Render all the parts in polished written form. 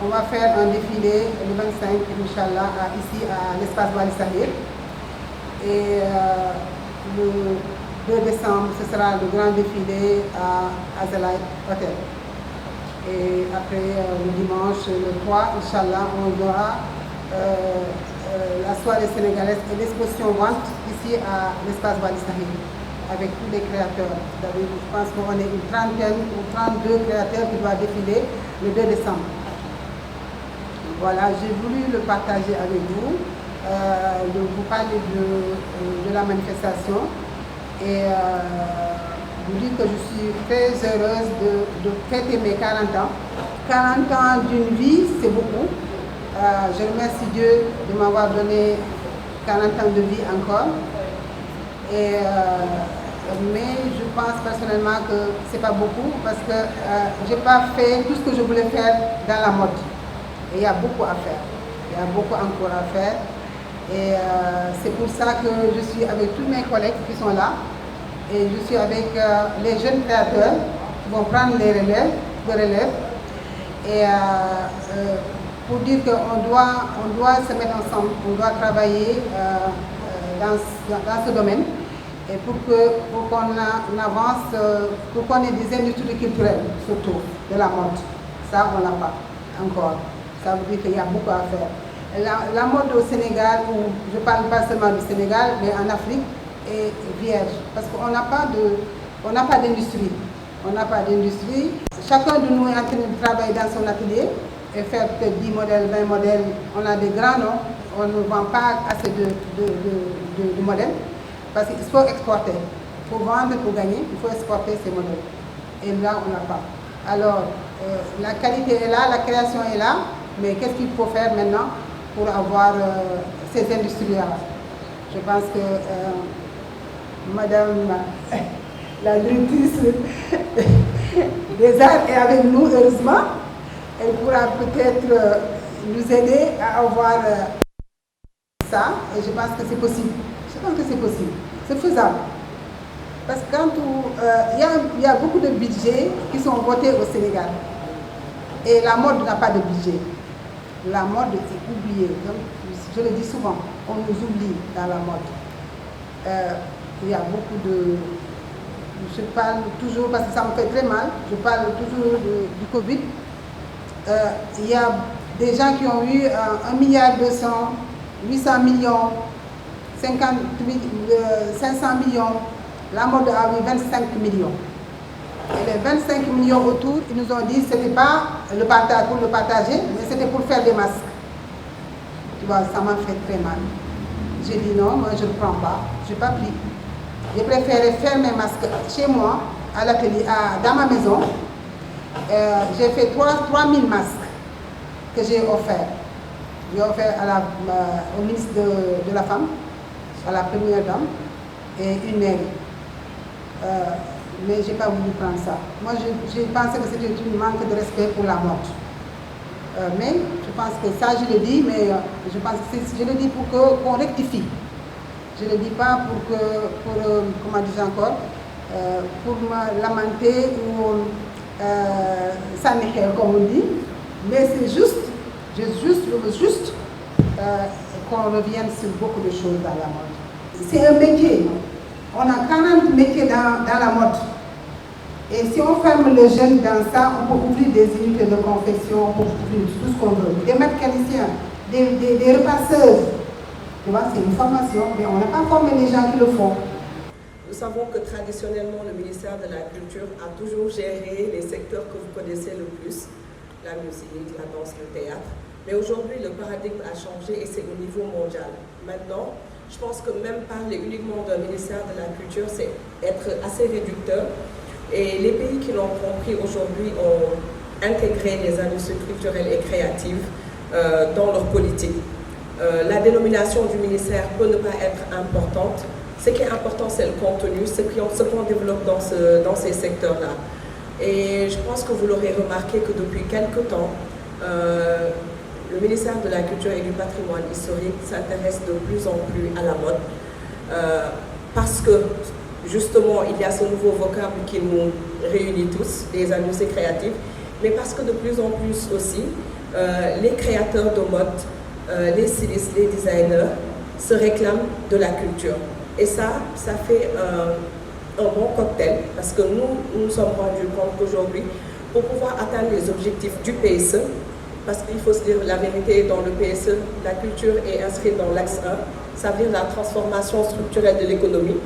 On va faire un défilé le 25, Inch'Allah, ici à l'espace Wally Sahir. Et le 2 décembre, ce sera le grand défilé à Azalai Hotel. Et après, le dimanche, le 3, Inch'Allah, on aura la soirée sénégalaise et l'exposition vente ici à l'espace Wally Sahir, avec tous les créateurs. Je pense qu'on est une trentaine ou 32 créateurs qui doivent défiler le 2 décembre. Voilà, j'ai voulu le partager avec vous, de vous parler de la manifestation et vous dire que je suis très heureuse de fêter mes 40 ans. 40 ans d'une vie, c'est beaucoup. Je remercie Dieu de m'avoir donné 40 ans de vie encore. Mais je pense personnellement que ce n'est pas beaucoup parce que je n'ai pas fait tout ce que je voulais faire dans la mode. Et il y a beaucoup à faire. Il y a beaucoup encore à faire. Et c'est pour ça que je suis avec tous mes collègues qui sont là. Et je suis avec les jeunes créateurs qui vont prendre les relèves. Et pour dire qu'on doit se mettre ensemble, on doit travailler dans ce domaine. Et pour qu'on avance, pour qu'on ait des industries culturelles, surtout de la mode. Ça, on n'a pas encore. Ça veut dire qu'il y a beaucoup à faire. La mode au Sénégal, je ne parle pas seulement du Sénégal, mais en Afrique, est vierge. Parce qu'on n'a pas d'industrie. On n'a pas d'industrie. Chacun de nous est en train de travailler dans son atelier et faire peut-être 10 modèles, 20 modèles. On a des grands noms. On ne vend pas assez de modèles. Parce qu'il faut exporter. Pour vendre, pour gagner, il faut exporter ces modèles. Et là, on n'a pas. Alors, la qualité est là, la création est là, mais qu'est-ce qu'il faut faire maintenant pour avoir ces industries-là? Je pense que Madame la directrice des arts est avec nous, heureusement. Elle pourra peut-être nous aider à avoir ça, et je pense que c'est possible. Je pense que c'est possible, c'est faisable. Parce que quand il y a beaucoup de budgets qui sont votés au Sénégal. Et la mode n'a pas de budget. La mode est oubliée. Donc, je le dis souvent, on nous oublie dans la mode. Il y a beaucoup de... Je parle toujours, parce que ça me fait très mal, je parle toujours du Covid. Il y a des gens qui ont eu 1,2 milliard, 800 millions, 500 millions. La mode a eu 25 millions. Et les 25 millions autour, ils nous ont dit que ce n'était pas le partage pour le partager, mais c'était pour faire des masques. Tu vois, ça m'a fait très mal. J'ai dit non, moi je ne prends pas, je n'ai pas pris. J'ai préféré faire mes masques chez moi, à l'atelier, dans ma maison. J'ai fait 3000 masques que j'ai offerts. J'ai offert au ministre de la Femme, à la première dame, et une mairie. Mais je n'ai pas voulu prendre ça. Moi, j'ai pensé que c'était un manque de respect pour la mode. Mais je pense que ça, je le dis, mais je pense que je le dis pour qu'on rectifie. Je ne le dis pas comment dis-je encore, pour me lamenter ou s'ennécher, comme on dit. Mais c'est juste, je veux juste qu'on revienne sur beaucoup de choses dans la mode. C'est un métier. On a 40 métiers dans la mode. Et si on ferme les jeunes dans ça, on peut ouvrir des unités de confection, on peut ouvrir tout ce qu'on veut. Des mécaniciens, des repasseuses. Tu vois, c'est une formation, mais on n'a pas formé les gens qui le font. Nous savons que traditionnellement, le ministère de la Culture a toujours géré les secteurs que vous connaissez le plus, la musique, la danse, le théâtre. Mais aujourd'hui, le paradigme a changé et c'est au niveau mondial. Maintenant, je pense que même parler uniquement d'un ministère de la Culture, c'est être assez réducteur. Et les pays qui l'ont compris aujourd'hui ont intégré les industries culturelles et créatives dans leur politique. La dénomination du ministère peut ne pas être importante. Ce qui est important, c'est le contenu, ce qu'on développe dans ces secteurs-là. Et je pense que vous l'aurez remarqué que depuis quelque temps, le ministère de la Culture et du Patrimoine historique s'intéresse de plus en plus à la mode parce que justement il y a ce nouveau vocable qui nous réunit tous, les industries créatives, mais parce que de plus en plus aussi, les créateurs de mode, les stylistes, les designers se réclament de la culture. Et ça fait un bon cocktail, parce que nous sommes rendus compte qu'aujourd'hui, pour pouvoir atteindre les objectifs du PSE, parce qu'il faut se dire la vérité, dans le PSE, la culture est inscrite dans l'axe 1, ça veut dire la transformation structurelle de l'économie.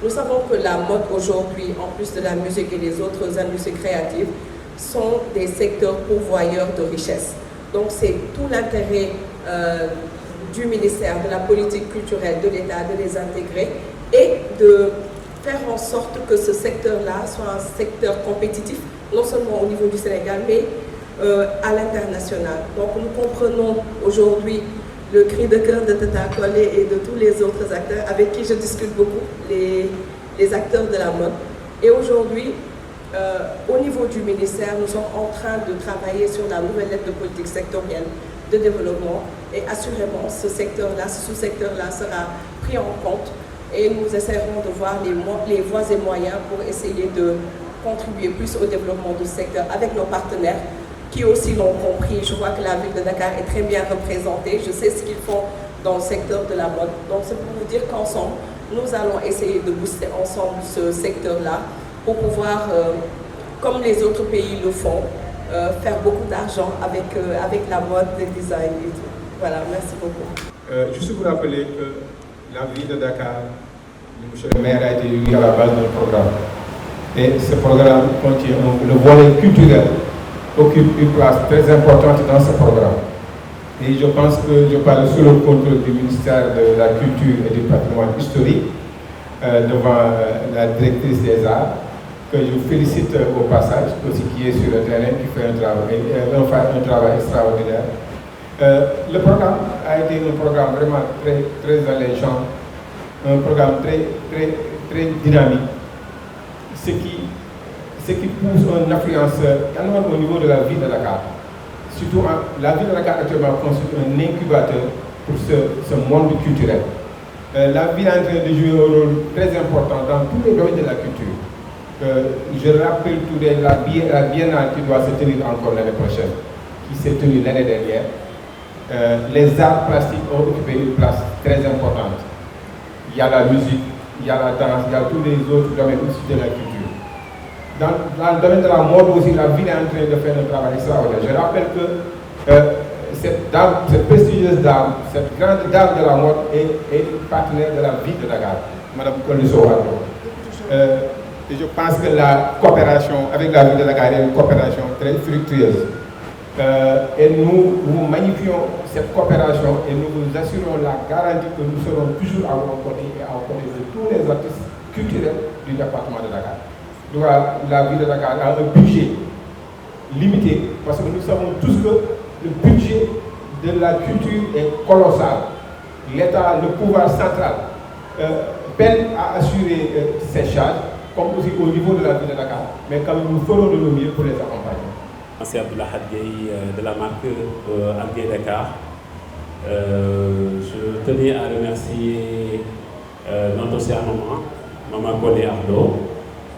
Nous savons que la mode aujourd'hui, en plus de la musique et les autres industries créatives, sont des secteurs pourvoyeurs de richesse. Donc c'est tout l'intérêt du ministère, de la politique culturelle, de l'État, de les intégrer et de faire en sorte que ce secteur-là soit un secteur compétitif, non seulement au niveau du Sénégal, mais à l'international. Donc nous comprenons aujourd'hui le cri de cœur de Tata Collé et de tous les autres acteurs avec qui je discute beaucoup, les acteurs de la mode. Et aujourd'hui, au niveau du ministère, nous sommes en train de travailler sur la nouvelle lettre de politique sectorielle de développement et assurément ce secteur-là, ce sous-secteur-là sera pris en compte et nous essaierons de voir les voies et moyens pour essayer de contribuer plus au développement du secteur avec nos partenaires qui aussi l'ont compris. Je vois que la ville de Dakar est très bien représentée, je sais ce qu'ils font dans le secteur de la mode. Donc c'est pour vous dire qu'ensemble, nous allons essayer de booster ensemble ce secteur-là pour pouvoir, comme les autres pays le font, faire beaucoup d'argent avec la mode, le design et tout. Voilà, merci beaucoup. Juste vous rappeler que la ville de Dakar, M. le maire a été élu à la base d'un programme. Et ce programme contient le volet culturel occupe une place très importante dans ce programme. Et je pense que je parle sous le contrôle du ministère de la Culture et du Patrimoine historique devant la directrice des Arts, que je félicite au passage, aussi qui est sur le terrain, qui fait un travail extraordinaire. Le programme a été un programme vraiment très, très alléchant, un programme très dynamique, ce qui pousse un influenceur énorme au niveau de la ville de Dakar. Surtout, la ville de Dakar actuellement constitue un incubateur pour ce monde culturel. La ville est en train de jouer un rôle très important dans tous les domaines de la culture. Je rappelle tout de la biennale qui doit se tenir encore l'année prochaine, qui s'est tenue l'année dernière. Les arts plastiques ont occupé une place très importante. Il y a la musique, il y a la danse, il y a tous les autres domaines aussi de la culture. Dans le domaine de la mode aussi, la ville est en train de faire un travail extraordinaire. Je rappelle que cette prestigieuse dame, cette grande dame de la mode est partenaire de la ville de Dakar, Mme Koliso Wado. Et je pense que la coopération avec la ville de Dakar est une coopération très fructueuse. Et nous magnifions cette coopération et nous vous assurons la garantie que nous serons toujours à vos côtés et à côté de tous les artistes culturels du département de Dakar. Donc, la ville de Dakar a un budget limité parce que nous savons tous que le budget de la culture est colossal. L'État, le pouvoir central, peine à assurer ses charges, comme aussi au niveau de la ville de Dakar, mais quand même nous ferons de nos mieux pour les accompagner. C'est Abdoulahad Gueye de la marque Algué Dakar. Je tenais à remercier notre chère maman Collé Ardo,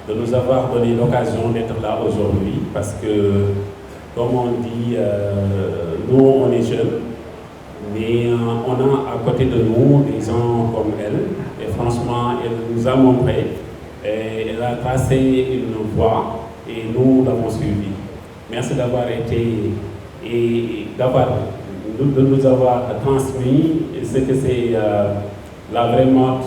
de nous avoir donné l'occasion d'être là aujourd'hui parce que, comme on dit, nous on est jeunes, mais on a à côté de nous des gens comme elle, et franchement elle nous a montré, et elle a tracé une voie et nous l'avons suivi. Merci d'avoir été et de nous avoir transmis ce que c'est la vraie mode.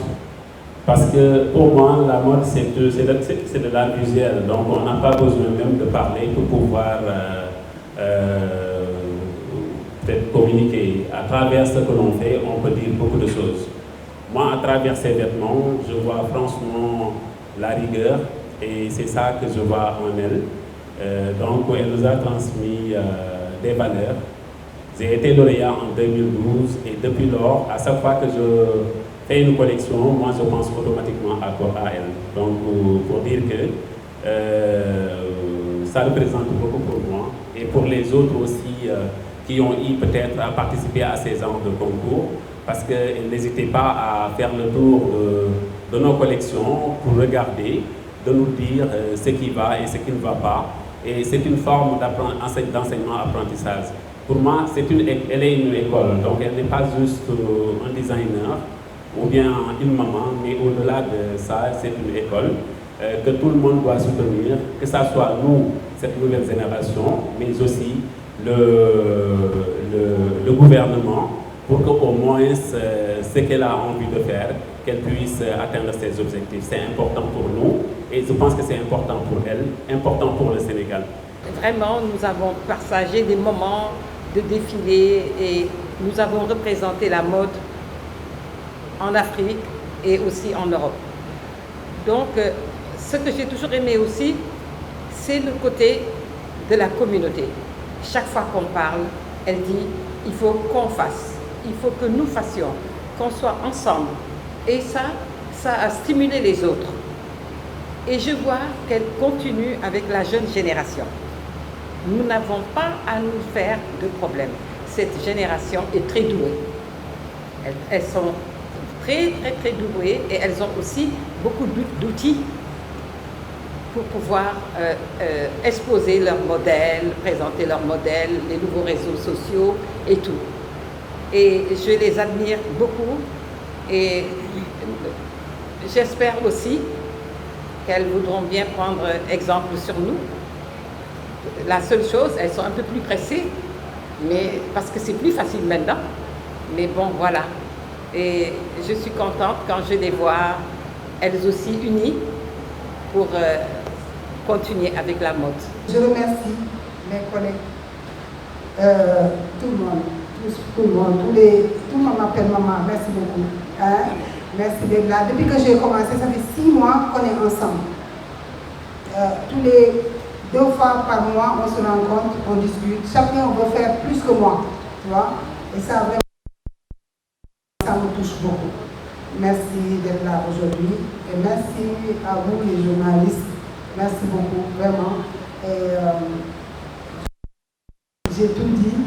Parce que pour moi, la mode, c'est de l'art visuel. Donc, on n'a pas besoin même de parler pour pouvoir peut-être communiquer. À travers ce que l'on fait, on peut dire beaucoup de choses. Moi, à travers ces vêtements, je vois franchement la rigueur et c'est ça que je vois en elle. Donc, elle nous a transmis des valeurs. J'ai été lauréat en 2012 et depuis lors, à chaque fois que je fais une collection, moi je pense automatiquement à elle. Donc, pour dire que ça représente beaucoup pour moi et pour les autres aussi qui ont eu peut-être à participer à ces genres de concours, parce qu'elles n'hésitaient pas à faire le tour de nos collections pour regarder, de nous dire ce qui va et ce qui ne va pas. Et c'est une forme d'enseignement-apprentissage. Pour moi, elle est une école, donc elle n'est pas juste un designer ou bien une maman, mais au-delà de ça, c'est une école que tout le monde doit soutenir, que ce soit nous, cette nouvelle génération, mais aussi le gouvernement, pour qu'au moins ce qu'elle a envie de faire, qu'elle puisse atteindre ses objectifs. C'est important pour nous et je pense que c'est important pour elle, important pour le Sénégal. Vraiment, nous avons partagé des moments de défilé et nous avons représenté la mode en Afrique et aussi en Europe. Donc, ce que j'ai toujours aimé aussi, c'est le côté de la communauté. Chaque fois qu'on parle, elle dit, il faut qu'on fasse, il faut que nous fassions, qu'on soit ensemble. Et ça a stimulé les autres. Et je vois qu'elle continue avec la jeune génération. Nous n'avons pas à nous faire de problème. Cette génération est très douée. Elles sont très douées et elles ont aussi beaucoup d'outils pour pouvoir exposer leurs modèles, présenter leurs modèles, les nouveaux réseaux sociaux et tout. Et je les admire beaucoup et j'espère aussi qu'elles voudront bien prendre exemple sur nous. La seule chose, elles sont un peu plus pressées, mais parce que c'est plus facile maintenant. Mais bon, voilà. Et je suis contente quand je les vois, elles aussi unies, pour continuer avec la mode. Je remercie mes collègues, tout le monde, tout le monde m'appelle maman, merci beaucoup. Hein? Merci d'être là. Depuis que j'ai commencé, ça fait 6 mois qu'on est ensemble. Tous les 2 fois par mois, on se rencontre, on discute. Chacun veut faire plus que moi, tu vois. Et ça, vraiment, ça me touche beaucoup. Merci d'être là aujourd'hui. Et merci à vous, les journalistes. Merci beaucoup, vraiment. Et j'ai tout dit.